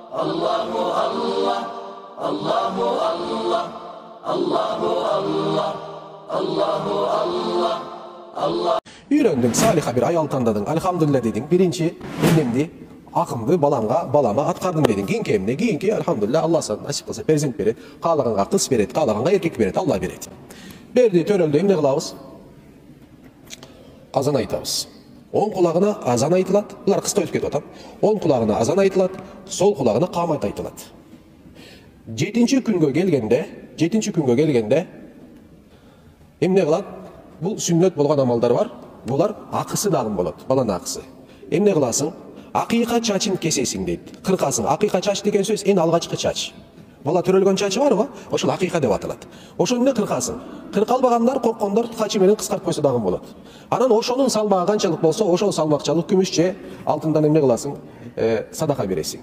Allahu Allah, Allahu Allah, Allahu Allah, Allahu Allah, Allah. Үйrendin, salih'a bir ayal tanıdın, elhamdülillah dedin. Birinci elimdi, akımdı balama atkardın dedin. Kiyinki elhamdülillah Allah sana nasip kılsa perzent beret. Kalağınga kız beret, kalağınga erkek beret, Allah beret. Berdi töröldüğüm ne kılavuz? Azan aytабыз. Оң құлағына азан айтылады. Бұлар қыста өтіп кетіп жатыр. Оң құлағына азан айтылады, сол құлағына қамат айтылады. Жетінші күнге келгенде эмне кылат? Бұл сүннет болған амалдар бар. Бұлар ақысы дагы болады, баланы ақысы. Эмне кыласың? Акыйка чачын кесесиң дейт. Кыркасың. Акыйка чач деген сөз эң алгачкы чач. Бала төрөлгөн чачы бар го, ошол акыйка деп аталат. Ошону эмне кыркасың? Кырка албагандар, корккондор качы менен кыскартып койсо дагы болот. Анан ошонун салмагы канчалык болсо, ошол салмакчалык күмүш же алтындан эмне кыласың? Садака бересиң.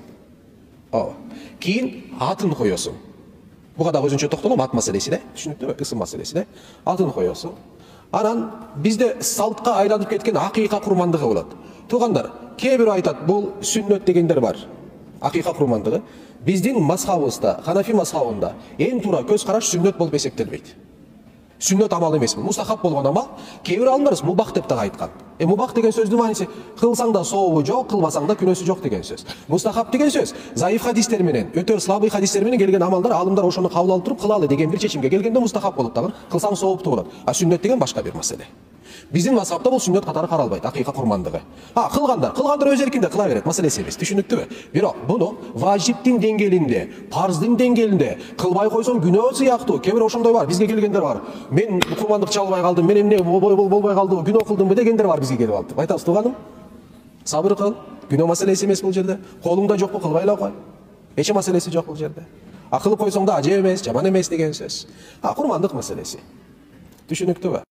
Кийин атын коесуң. Буга дагы өзүнчө токтолом, ат маселеси да, түшүнүктүүбү? Ысым маселеси да. Атын коесуң. Анан бизде салтка айланып кеткен акыйка курмандыгы болот. Туугандар, кээ бирөө айтат, бул сүннөт дегендер бар. Акыйка курмандыгы. Биздин мазхабыбызда, Ханафи мазхабында эң туура көз караш сүннөт болуп эсептелбейт. Сүннөт амал эмес, мустахаб болгон амал. Кээ бир алымдар мубах деп дагы айткан. Мубах деген сөздүн мааниси кылсаң да сообу жок, кылбасаң да күнөөсү жок деген сөз. Мустахаб деген сөз заиф хадистер менен, өтө слабый хадистер менен келген амалдар, алымдар ошону кабыл алып туруп кылалы деген бир чечимге келгенде мустахаб болуп дагы, кылсаң сооптуу болот. А сүннөт деген башка бир маселе. Биздин мазхабта бул сүннөт катары каралбайт, акыйка курмандыгы. Кылгандар өз эркинде кыла берет, маселеси эмес, түшүнүктүүбү? Бирок буну важиптин деңгээлинде, парздын деңгээлинде кылбай койсоң күнөө сыяктуу, кээ бир ошондой бар, бизге келгендер бар. Мен курмандык чалбай калдым, мен эмне болбой калды, күнөө кылдымбы дегендер бар бизге келип алып. Айтабыз, тууганым, сабыр кыл, күнөө маселеси эмес бул жерде. Колуңда жокпу, кылбай эле кой. Эч маселеси жок бул жерде. Кылып койсоң да ажеп эмес, жаман эмес деген сөз. Курмандык маселеси. Түшүнүктүүбү?